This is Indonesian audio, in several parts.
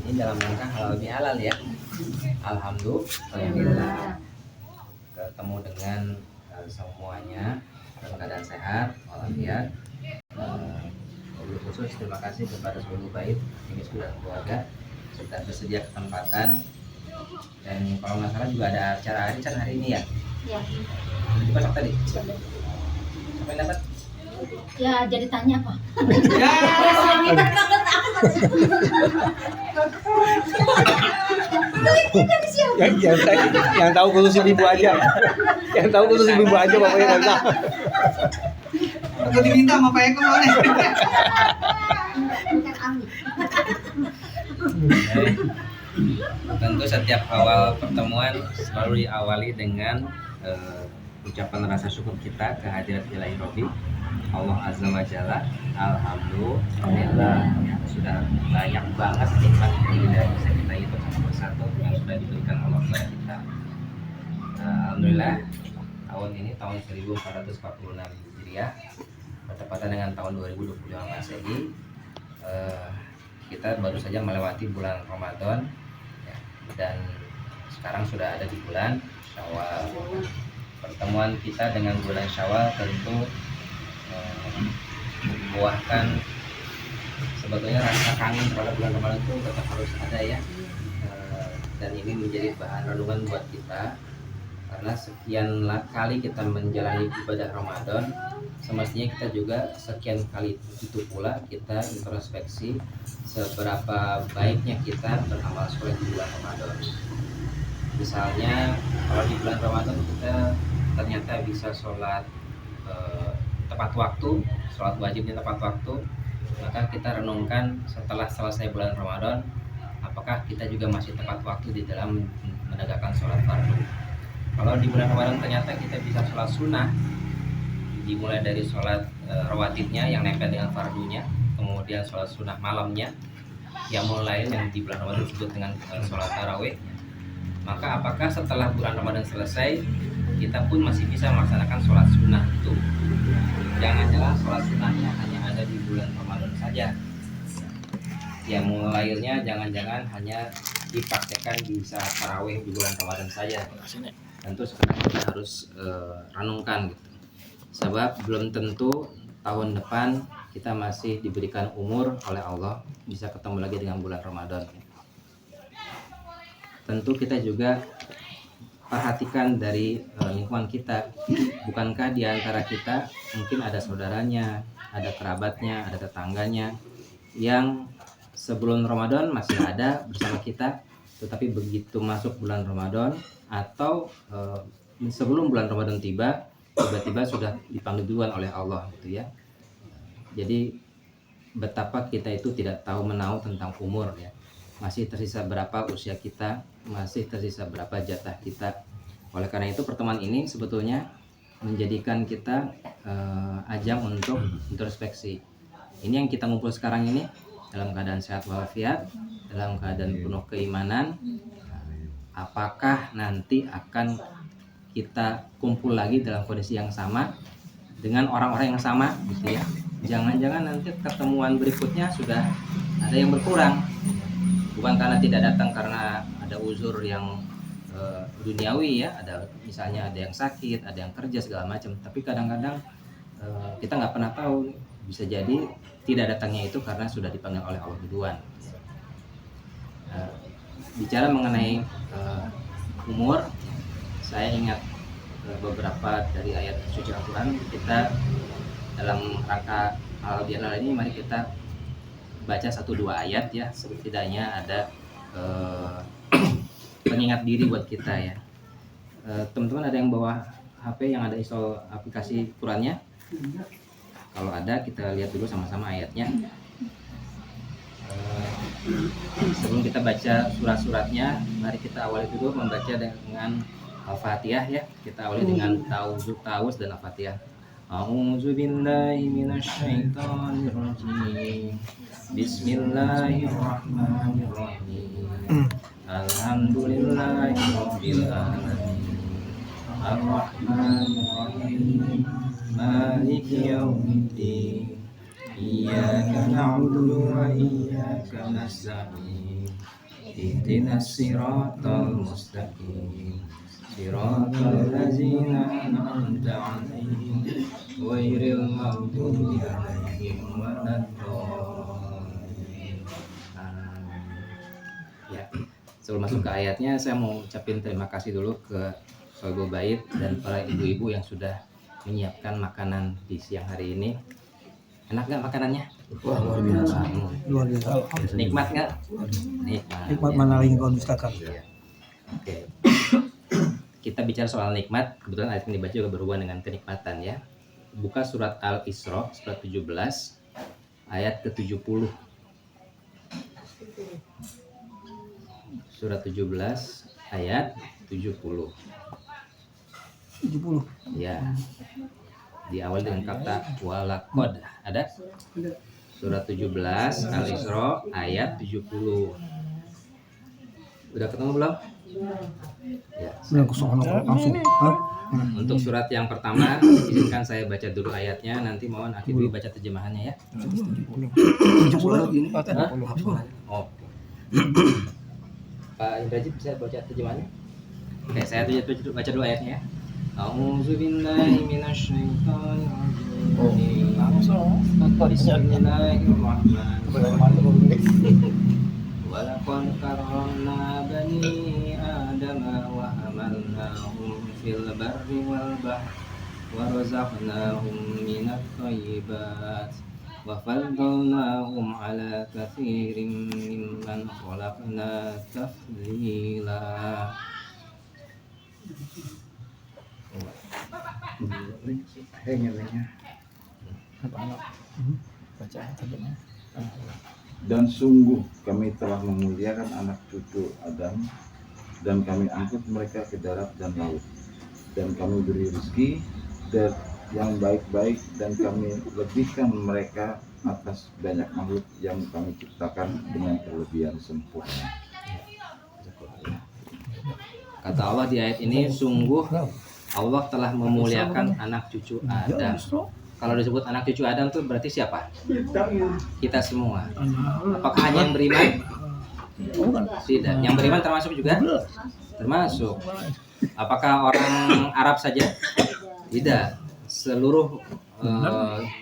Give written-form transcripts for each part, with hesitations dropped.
Ini dalam rangka halal bihalal ya. Alhamdulillah ketemu dengan semuanya dalam keadaan sehat walafiat. Lebih khusus terima kasih kepada seluruh bait ini dan keluarga sudah bersedia kesempatan. Dan kalau nggak salah juga ada acara arisan hari ini ya. Iya. Udah dipasak tadi? Siapa yang dapat? Ya jadi tanya apa? Yang tahu khusus ibu aja. Yang tahu khusus ibu aja bapaknya nggak tahu. Atau diminta sama Pak Eko boleh. Bukan Ami. Tentu setiap awal pertemuan selalu diawali dengan ucapan rasa syukur kita kehadirat Ilahi Robbi Allah Azza wa Jalla. Alhamdulillah sudah banyak banget nikmat yang tidak bisa kita hitung satu persatu yang sudah diberikan Allah kepada kita. Alhamdulillah tahun ini tahun 1446 Hijriah bertepatan dengan tahun 2025 Masehi. Kita baru saja melewati bulan Ramadan ya, dan sekarang sudah ada di bulan Syawal. Pertemuan kita dengan bulan Syawal tentu membuahkan sebetulnya rasa kangen terhadap bulan Ramadan itu tetap harus ada ya. Dan ini menjadi bahan renungan buat kita karena sekian kali kita menjalani ibadah Ramadan, semestinya kita juga sekian kali itu pula kita introspeksi seberapa baiknya kita beramal soleh di bulan Ramadan. Misalnya kalau di bulan Ramadan kita ternyata bisa sholat tepat waktu, sholat wajibnya tepat waktu, maka kita renungkan setelah selesai bulan Ramadan apakah kita juga masih tepat waktu di dalam menegakkan sholat fardu. Kalau di bulan Ramadan ternyata kita bisa sholat sunnah, dimulai dari sholat rawatibnya yang nempel dengan fardunya, kemudian sholat sunnah malamnya, yang mulai yang di bulan Ramadan disebut dengan sholat tarawih. Maka apakah setelah bulan Ramadan selesai kita pun masih bisa melaksanakan sholat sunnah itu? Jangan-jangan sholat sunnahnya hanya ada di bulan Ramadan saja. Yang mulainya jangan-jangan hanya dipraktekkan di saat tarawih di bulan Ramadan saja. Tentu sekarang kita harus renungkan gitu. Sebab belum tentu tahun depan kita masih diberikan umur oleh Allah bisa ketemu lagi dengan bulan Ramadan. Tentu kita juga perhatikan dari lingkungan kita. Bukankah di antara kita mungkin ada saudaranya, ada kerabatnya, ada tetangganya yang sebelum Ramadan masih ada bersama kita, tetapi begitu masuk bulan Ramadan atau sebelum bulan Ramadan tiba-tiba sudah dipanggil duluan oleh Allah gitu ya. Jadi betapa kita itu tidak tahu menahu tentang umur ya. Masih tersisa berapa usia kita, masih tersisa berapa jatah kita. Oleh karena itu pertemuan ini sebetulnya menjadikan kita ajang untuk introspeksi. Ini yang kita ngumpul sekarang ini dalam keadaan sehat walafiat, dalam keadaan penuh keimanan. Apakah nanti akan kita kumpul lagi dalam kondisi yang sama dengan orang-orang yang sama gitu ya. Jangan-jangan nanti pertemuan berikutnya sudah ada yang berkurang. Bukan karena tidak datang karena ada uzur yang duniawi ya, ada misalnya ada yang sakit, ada yang kerja segala macam. Tapi kadang-kadang kita nggak pernah tahu, bisa jadi tidak datangnya itu karena sudah dipanggil oleh Allah duluan. Bicara mengenai umur, saya ingat beberapa dari ayat suci Al-Quran. Kita dalam rangka halal bihalal ini mari kita baca 1-2 ayat ya, setidaknya ada pengingat diri buat kita ya. Teman-teman ada yang bawa HP yang ada install aplikasi Qurannya? Kalau ada kita lihat dulu sama-sama ayatnya. Sebelum kita baca surat-suratnya, mari kita awali dulu membaca dengan Al-Fatihah ya. Kita awali dengan Ta'awuz dan Al-Fatihah. A'udzu billahi minasyaitonir rajim. Bismillahirrahmanirrahim. Alhamdulillahirabbil alamin. Ar-Rahmanir Rahim. Maliki yaumiddin. إياك نعبد وإياك نستعين اهدنا الصراط المستقيم صراط الذين أنعمت عليهم غير المغضوب عليهم ولا الضالين. Ya, sebelum masuk ke ayatnya, saya mau ucapin terima kasih dulu ke Sohibul Bait dan para ibu-ibu yang sudah menyiapkan makanan di siang hari ini. Enak nggak makanannya? Wah, luar biasa. Luar biasa. Nikmat nggak? Nikmat. Nikmat mana lagi kau dustakan? Iya. Oke. Kita bicara soal nikmat, kebetulan ayat yang dibaca juga berhubungan dengan kenikmatan ya. Buka surat Al-Isra, surat 17, ayat ke-70. Surat 17, ayat 70. 70. Ya. Diawali dengan kata walaqad. Ada? Surat 17 Al-Isra ayat 70. Udah ketemu belum? Ya. Langsung. Hah? Untuk surat yang pertama, izinkan saya baca dulu ayatnya, nanti mohon Akhi Dwi baca terjemahannya ya. 70. Oh. Pak Indrajit bisa baca terjemahannya? Oke, saya baca dulu ayatnya ya. A'udzu billahi minasyaitonir rajim. Bismillahirrahmanirrahim. Walaqad karramna bani adama wa hamalnahum fil barri wal bahri wa razaqnahum minat thayyibat wa faddalnahum ala katsirin mimman khalaqna tafdila. Dan sungguh kami telah memuliakan anak cucu Adam, dan kami angkut mereka ke darat dan laut, dan kami beri rezeki yang baik-baik, dan kami lebihkan mereka atas banyak makhluk yang kami ciptakan dengan kelebihan sempurna. Kata Allah di ayat ini, sungguh Allah telah memuliakan anak cucu Adam. Kalau disebut anak cucu Adam itu berarti siapa? Kita semua. Apakah hanya yang beriman? Tidak. Yang beriman termasuk juga? Termasuk. Apakah orang Arab saja? Tidak. Seluruh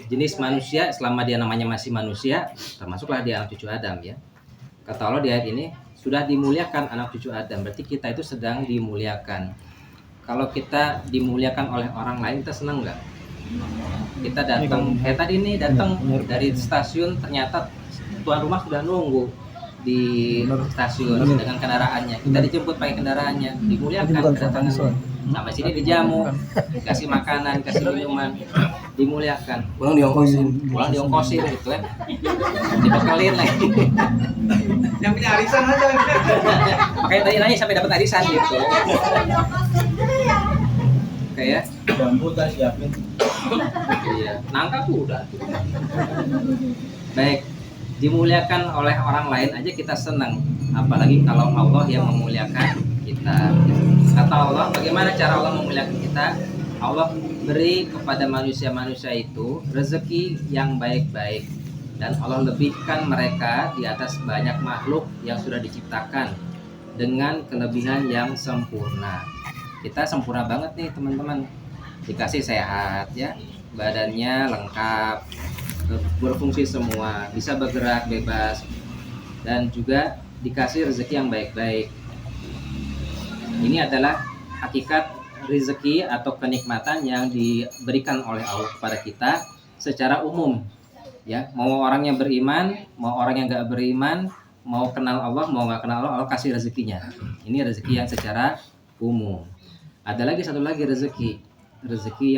jenis manusia, selama dia namanya masih manusia, termasuklah dia anak cucu Adam ya. Kata Allah di ayat ini, sudah dimuliakan anak cucu Adam, berarti kita itu sedang dimuliakan. Kalau kita dimuliakan oleh orang lain, kita senang nggak? Kita datang, kayak tadi nih datang dari stasiun, ternyata tuan rumah sudah nunggu di stasiun dengan kendaraannya. Kita dijemput pakai kendaraannya, dimuliakan kedatangan. Sampai sini dijamu, kasih makanan, kasih minuman, dimuliakan. Pulang diongkosin gitu kan, dibekelin lagi. Yang punya arisan aja. Makanya tadi nanya sampai dapat arisan gitu. Kayak Bambu tak siapin. iya, nangka tuh udah. Baik, dimuliakan oleh orang lain aja kita senang, apalagi kalau Allah yang memuliakan kita. Kata Allah, bagaimana cara Allah memuliakan kita? Allah beri kepada manusia-manusia itu rezeki yang baik-baik, dan Allah lebihkan mereka di atas banyak makhluk yang sudah diciptakan dengan kelebihan yang sempurna. Kita sempurna banget nih teman-teman, dikasih sehat ya, badannya lengkap, berfungsi semua, bisa bergerak bebas, dan juga dikasih rezeki yang baik-baik. Ini adalah hakikat rezeki atau kenikmatan yang diberikan oleh Allah kepada kita secara umum ya. Mau orang yang beriman, mau orang yang nggak beriman, mau kenal Allah, mau nggak kenal Allah, Allah kasih rezekinya. Ini rezeki yang secara umum. Ada lagi satu lagi rezeki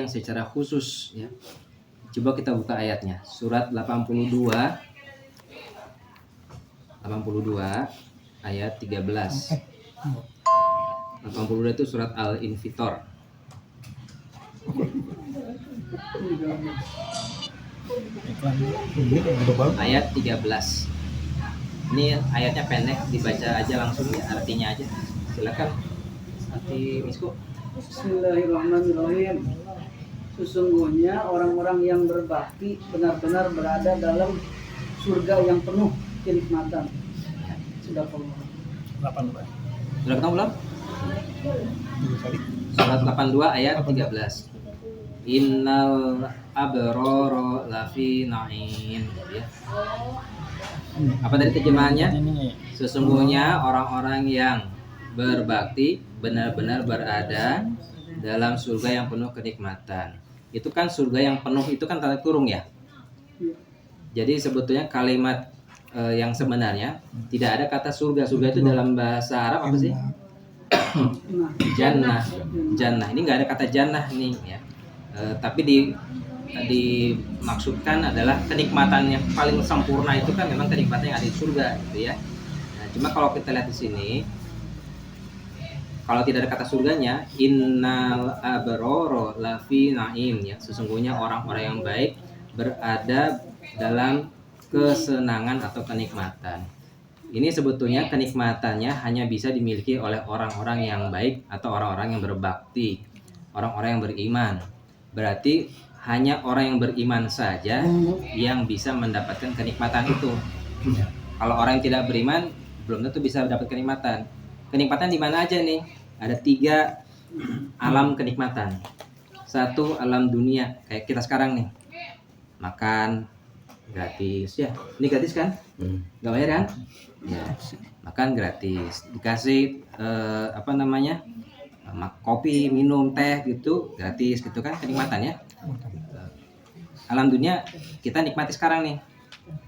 yang secara khusus ya. Coba kita buka ayatnya, surat 82 ayat 13. 82 itu surat Al-Infitor. Ayat 13. Ini ayatnya pendek, dibaca aja langsung ya, artinya aja. Silakan Ati Misko. Bismillahirrahmanirrahim. Sesungguhnya orang-orang yang berbakti benar-benar berada dalam surga yang penuh kenikmatan. Sudah Allah. 8 Pak. Sudah ketemu belum? Surat 82 ayat 13. Innal abrara lafi na'im, gitu ya. Apa tadi terjemahannya? Sesungguhnya orang-orang yang berbakti benar-benar berada dalam surga yang penuh kenikmatan. Itu kan surga yang penuh itu kan tanda kurung ya. Jadi sebetulnya kalimat yang sebenarnya tidak ada kata surga. Surga itu dalam bahasa Arab apa sih? Jannah. Jannah. Ini nggak ada kata jannah nih ya. Tapi dimaksudkan adalah kenikmatan yang paling sempurna itu kan memang kenikmatan yang ada di surga gitu ya. Nah, cuma kalau kita lihat di sini, kalau tidak ada kata surganya, innal abrara lafi naim ya. Sesungguhnya orang-orang yang baik berada dalam kesenangan atau kenikmatan. Ini sebetulnya kenikmatannya hanya bisa dimiliki oleh orang-orang yang baik atau orang-orang yang berbakti, orang-orang yang beriman. Berarti hanya orang yang beriman saja yang bisa mendapatkan kenikmatan itu. Kalau orang yang tidak beriman belum tentu bisa mendapat kenikmatan. Kenikmatan di mana aja nih? Ada 3 alam kenikmatan. 1 alam dunia kayak kita sekarang nih, makan gratis ya. Ini gratis kan? Nggak bayar kan? Ya, makan gratis. Dikasih kopi, minum, teh gitu gratis gitu kan, kenikmatan ya. Alam dunia kita nikmati sekarang nih.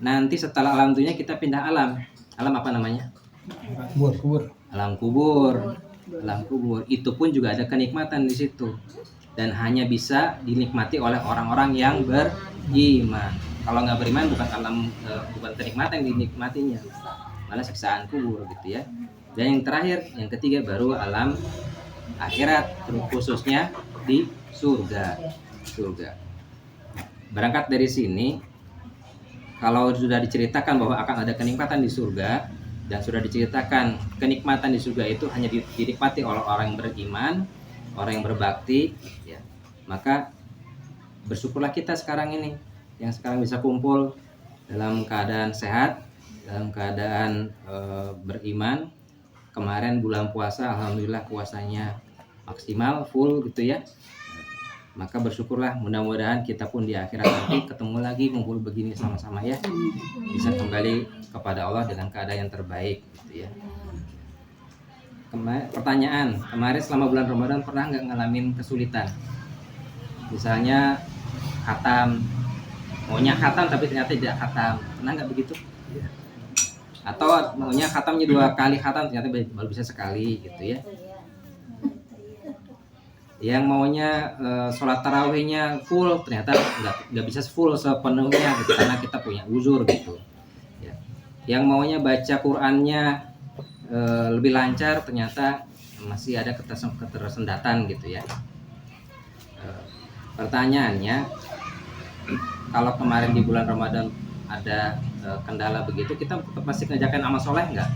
Nanti setelah alam dunia kita pindah alam. Alam apa namanya? Kubur. Alam kubur. Alam kubur itu pun juga ada kenikmatan di situ. Dan hanya bisa dinikmati oleh orang-orang yang beriman. Kalau nggak beriman bukan kenikmatan yang dinikmatinya, malah siksaan kubur gitu ya. Dan yang terakhir, yang ketiga baru alam akhirat, khususnya di surga. Berangkat dari sini, kalau sudah diceritakan bahwa akan ada kenikmatan di surga dan sudah diceritakan kenikmatan di surga itu hanya dinikmati oleh orang yang beriman, orang yang berbakti, ya, maka bersyukurlah kita sekarang ini yang sekarang bisa kumpul dalam keadaan sehat, dalam keadaan beriman. Kemarin bulan puasa, alhamdulillah puasanya maksimal full gitu ya. Maka bersyukurlah, mudah-mudahan kita pun di akhirat nanti ketemu lagi ngumpul begini sama-sama ya, bisa kembali kepada Allah dengan keadaan yang terbaik gitu ya. Pertanyaan, kemarin selama bulan Ramadan pernah nggak ngalamin kesulitan? Misalnya khatam, maunya khatam tapi ternyata tidak khatam, pernah nggak begitu? Atau maunya khatamnya 2 kali khatam ternyata baru bisa sekali gitu ya. Yang maunya sholat tarawihnya full ternyata nggak bisa full sepenuhnya gitu, karena kita punya uzur gitu ya. Yang maunya baca Qur'annya lebih lancar ternyata masih ada ketersendatan gitu ya. Pertanyaannya, kalau kemarin di bulan Ramadan ada kendala begitu, kita tetap masih mengerjakan amal soleh nggak?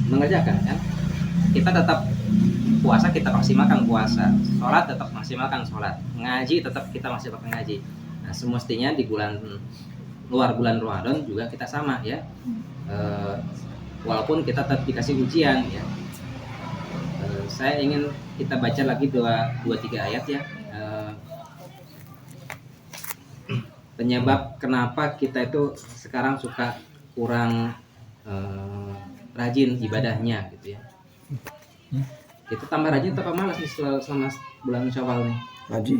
Mengerjakan kan? Kita tetap puasa, kita maksimalkan puasa, sholat tetap maksimalkan sholat, ngaji tetap kita maksimalkan ngaji. Nah, semestinya di luar bulan Ramadan juga kita sama ya, walaupun kita tetap dikasih ujian ya. Saya ingin kita baca lagi 2-3 ayat ya. Penyebab kenapa kita itu sekarang suka kurang rajin ibadahnya gitu ya. Kita tambah rajin atau malas nih selama bulan Syawal nih? Rajin.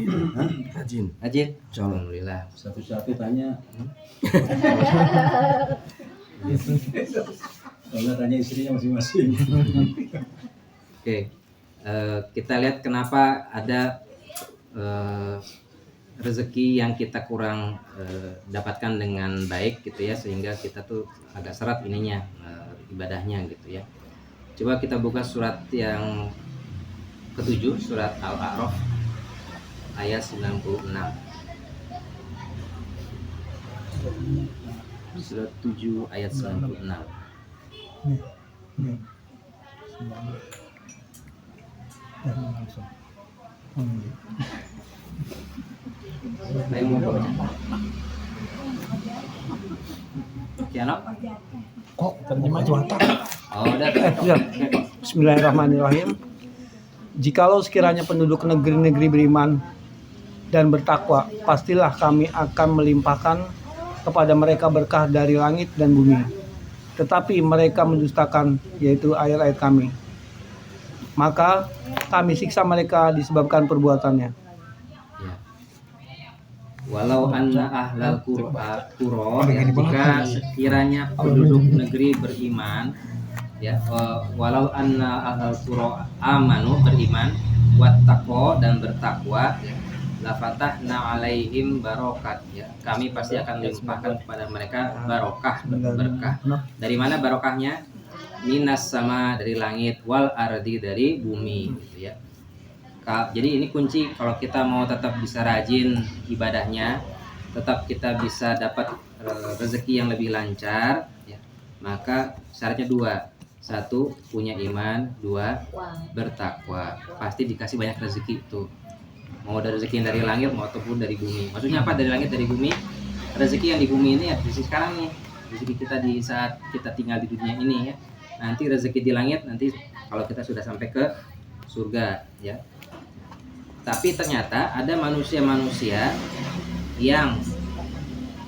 Rajin? Alhamdulillah. Satu-satu tanya. Kalau tanya istrinya masing-masing. Oke. Kita lihat kenapa ada rezeki yang kita kurang dapatkan dengan baik gitu ya, sehingga kita tuh agak seret ininya ibadahnya gitu ya. Coba kita buka surat yang ke-7, surat Al-A'raf ayat 96. Surat 7 ayat 96. Ayo mau baca. Kiano? Kok terjemah Jawa? Oh, udah. Ya. Bismillahirrahmanirrahim. Jikalau sekiranya penduduk negeri-negeri beriman dan bertakwa, pastilah kami akan melimpahkan kepada mereka berkah dari langit dan bumi. Tetapi mereka mendustakan, yaitu ayat-ayat kami. Maka kami siksa mereka disebabkan perbuatannya. Ya. Walau anna ahlal qura jika sekiranya penduduk negeri beriman, ya, walau anna ahlal qura amanu beriman, wattaqo dan bertakwa, ya, la fatahna alaihim barokat, ya, kami pasti akan melimpahkan kepada mereka barokah, berkah. Dari mana barokahnya? Minas sama dari langit, wal ardi dari bumi, gitu ya. Jadi ini kunci kalau kita mau tetap bisa rajin ibadahnya, tetap kita bisa dapat rezeki yang lebih lancar, ya, maka syaratnya dua. Satu, punya iman. Dua, bertakwa. Pasti dikasih banyak rezeki itu. Mau dari rezeki yang dari langit maupun dari bumi. Maksudnya apa dari langit dari bumi? Rezeki yang di bumi ini ya rezeki sekarang nih. Rezeki kita di saat kita tinggal di dunia ini ya. Nanti rezeki di langit nanti kalau kita sudah sampai ke surga ya. Tapi ternyata ada manusia-manusia yang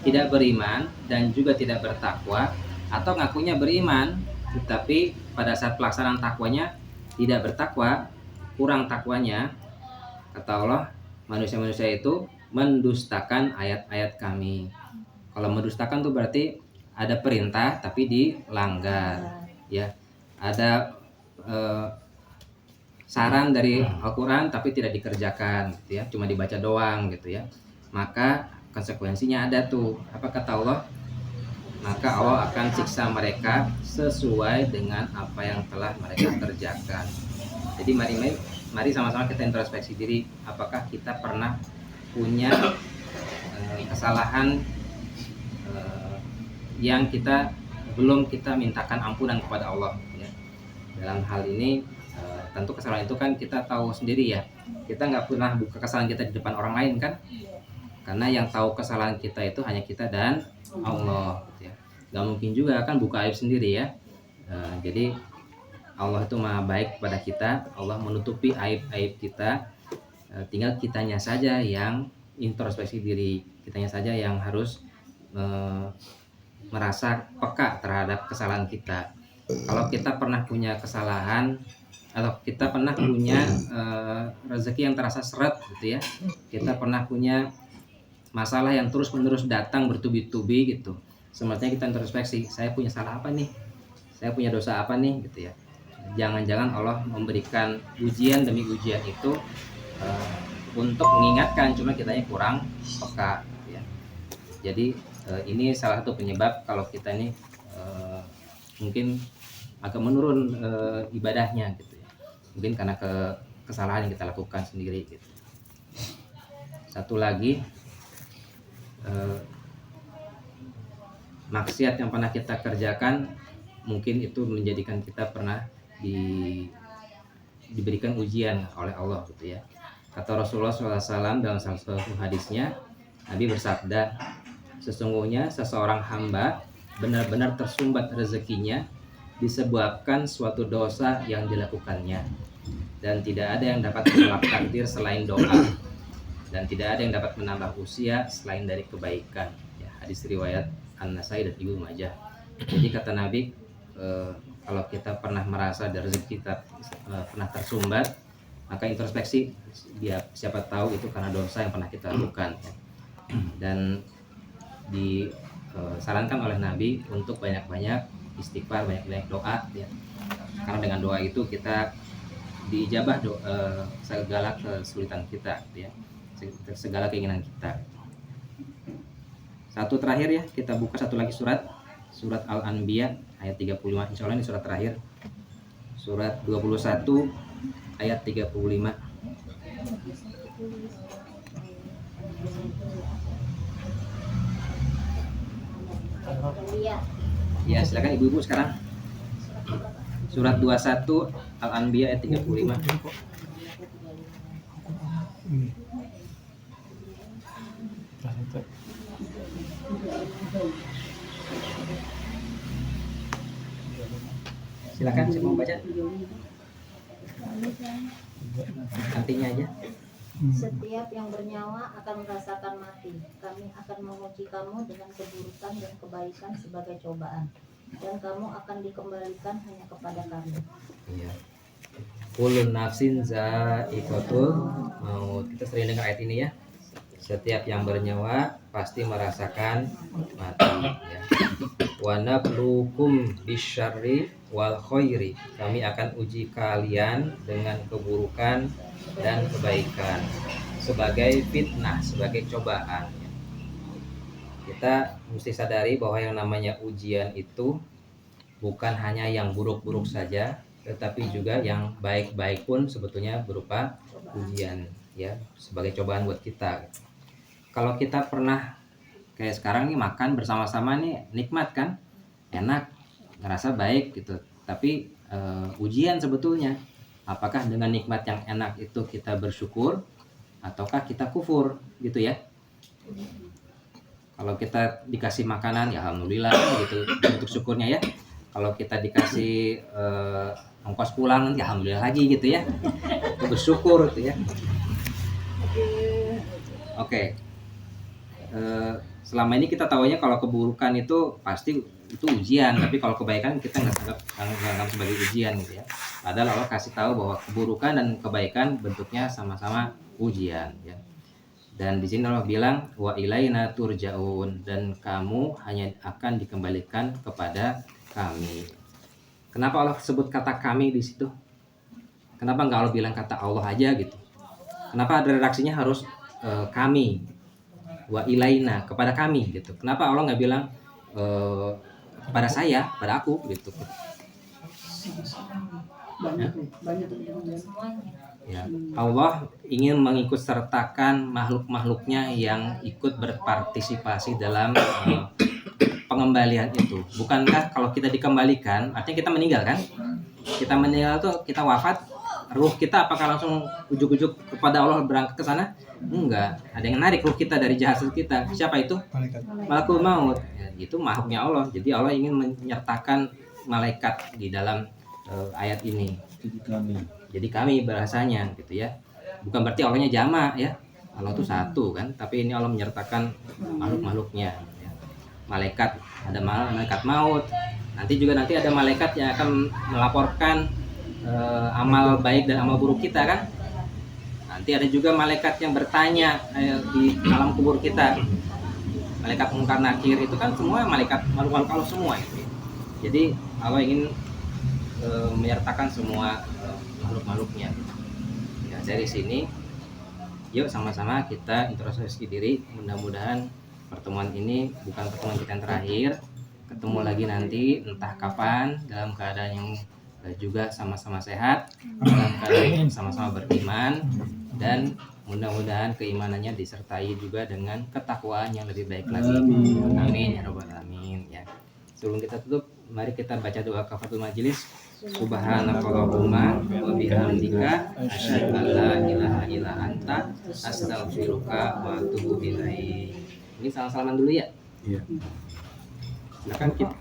tidak beriman dan juga tidak bertakwa, atau ngakunya beriman tetapi pada saat pelaksanaan takwanya tidak bertakwa, kurang takwanya. Kata Allah, manusia-manusia itu mendustakan ayat-ayat kami. Kalau mendustakan tuh berarti ada perintah tapi dilanggar ya. Ada saran dari Al-Quran tapi tidak dikerjakan gitu ya, cuma dibaca doang gitu ya, maka konsekuensinya ada tuh, apa kata Allah, maka Allah akan siksa mereka sesuai dengan apa yang telah mereka kerjakan. Jadi mari sama-sama kita introspeksi diri, apakah kita pernah punya kesalahan yang belum kita mintakan ampunan kepada Allah ya. Dalam hal ini tentu kesalahan itu kan kita tahu sendiri ya, kita nggak pernah buka kesalahan kita di depan orang lain kan, karena yang tahu kesalahan kita itu hanya kita dan Allah gitu ya. Nggak mungkin juga kan buka aib sendiri ya. Jadi Allah itu maha baik kepada kita, Allah menutupi aib-aib kita, tinggal kitanya saja yang introspeksi diri, kitanya saja yang harus merasa peka terhadap kesalahan kita. Kalau kita pernah punya kesalahan atau kita pernah punya rezeki yang terasa seret gitu ya, kita pernah punya masalah yang terus-menerus datang bertubi-tubi gitu, semestinya kita introspeksi, saya punya salah apa nih, saya punya dosa apa nih gitu ya. Jangan-jangan Allah memberikan ujian demi ujian itu untuk mengingatkan, cuma kitanya kurang peka gitu ya. Jadi ini salah satu penyebab kalau kita ini mungkin agak menurun ibadahnya gitu ya. Mungkin karena kesalahan yang kita lakukan sendiri gitu. Satu lagi, maksiat yang pernah kita kerjakan mungkin itu menjadikan kita pernah diberikan ujian oleh Allah gitu ya. Kata Rasulullah SAW dalam salah satu hadisnya, Nabi bersabda, sesungguhnya seseorang hamba benar-benar tersumbat rezekinya disebabkan suatu dosa yang dilakukannya, dan tidak ada yang dapat menolak takdir selain doa, dan tidak ada yang dapat menambah usia selain dari kebaikan ya. Hadis riwayat An-Nasai dan Ibnu Majah. Jadi kata Nabi, kalau kita pernah merasa dari rezeki kita pernah tersumbat, maka introspeksi, siapa tahu itu karena dosa yang pernah kita lakukan ya. Dan disarankan oleh Nabi untuk banyak-banyak istighfar, banyak-banyak doa ya. Karena dengan doa itu kita diijabah segala kesulitan kita ya, segala keinginan kita. Satu terakhir ya, kita buka satu lagi surat Al-Anbiya ayat 35. Insyaallah ini surat terakhir. Surat 21 ayat 35. Ya, silakan ibu-ibu sekarang. Surat 21 Al-Anbiya ayat 35. Silakan, saya mau baca. Artinya aja. Setiap yang bernyawa akan merasakan mati. Kami akan menguji kamu dengan keburukan dan kebaikan sebagai cobaan. Dan kamu akan dikembalikan hanya kepada kami. Iya. Kullu nafsin za'iqatul maut. Kita sering dengar ayat ini ya. Setiap yang bernyawa pasti merasakan mati ya. Wa nabluukum bisyarri wal khairi. Kami akan uji kalian dengan keburukan dan kebaikan sebagai fitnah, sebagai cobaan. Kita mesti sadari bahwa yang namanya ujian itu bukan hanya yang buruk-buruk saja, tetapi juga yang baik-baik pun sebetulnya berupa ujian ya, sebagai cobaan buat kita. Kalau kita pernah kayak sekarang nih makan bersama-sama nih nikmat kan, enak, ngerasa baik gitu. Tapi ujian sebetulnya, apakah dengan nikmat yang enak itu kita bersyukur ataukah kita kufur gitu ya. Kalau kita dikasih makanan ya alhamdulillah gitu, untuk syukurnya ya. Kalau kita dikasih ongkos pulang ya alhamdulillah lagi gitu ya, itu bersyukur gitu ya. Oke. Selama ini kita tahunya kalau keburukan itu pasti itu ujian, tapi kalau kebaikan kita nggak anggap sebagai ujian gitu ya. Padahal Allah kasih tahu bahwa keburukan dan kebaikan bentuknya sama-sama ujian ya. Dan di sini Allah bilang wa ilaina turja'un, dan kamu hanya akan dikembalikan kepada kami. Kenapa Allah sebut kata kami di situ? Kenapa nggak Allah bilang kata Allah aja gitu? Kenapa ada redaksinya harus kami? Wa ilaina, kepada kami gitu. Kenapa Allah nggak bilang kepada saya, pada aku gitu? Banyak Semuanya. Ya, Allah ingin mengikut sertakan makhluk-makhluknya yang ikut berpartisipasi dalam pengembalian itu. Bukankah kalau kita dikembalikan, artinya kita meninggal kan? Kita meninggal tuh, kita wafat, ruh kita apakah langsung ujuk-ujuk kepada Allah berangkat ke sana? Enggak, ada yang menarik ruh kita dari jasad kita. Siapa itu? Malakul maut. Ya, itu makhluknya Allah. Jadi Allah ingin menyertakan malaikat di dalam ayat ini. Jadi kami bahasanya gitu ya. Bukan berarti Allahnya jamak ya. Allah itu satu kan, tapi ini Allah menyertakan makhluk-makhluknya ya. Malaikat, ada malaikat maut. Nanti ada malaikat yang akan melaporkan amal baik dan amal buruk kita kan. Nanti ada juga malaikat yang bertanya di alam kubur kita. Malaikat Munkar Nakir itu kan semua malaikat makhluk-makhluk Allah semua itu. Jadi Allah ingin menyertakan semua makhluk-makhluknya. Ya, dari sini yuk sama-sama kita introspeksi diri. Mudah-mudahan pertemuan ini bukan pertemuan kita yang terakhir. Ketemu lagi nanti entah kapan, dalam keadaan yang juga sama-sama sehat, dalam keadaan sama-sama beriman, dan mudah-mudahan keimanannya disertai juga dengan ketakwaan yang lebih baik lagi. Amin ya rabbal alamin ya. Sebelum kita tutup, mari kita baca doa kafaratul majelis. Subhanakallahumma wa bihamdika asyhadu an la ilaha illa anta astaghfiruka wa atubu ilaik. Ini salam-salaman dulu ya. Iya. Silakan kita.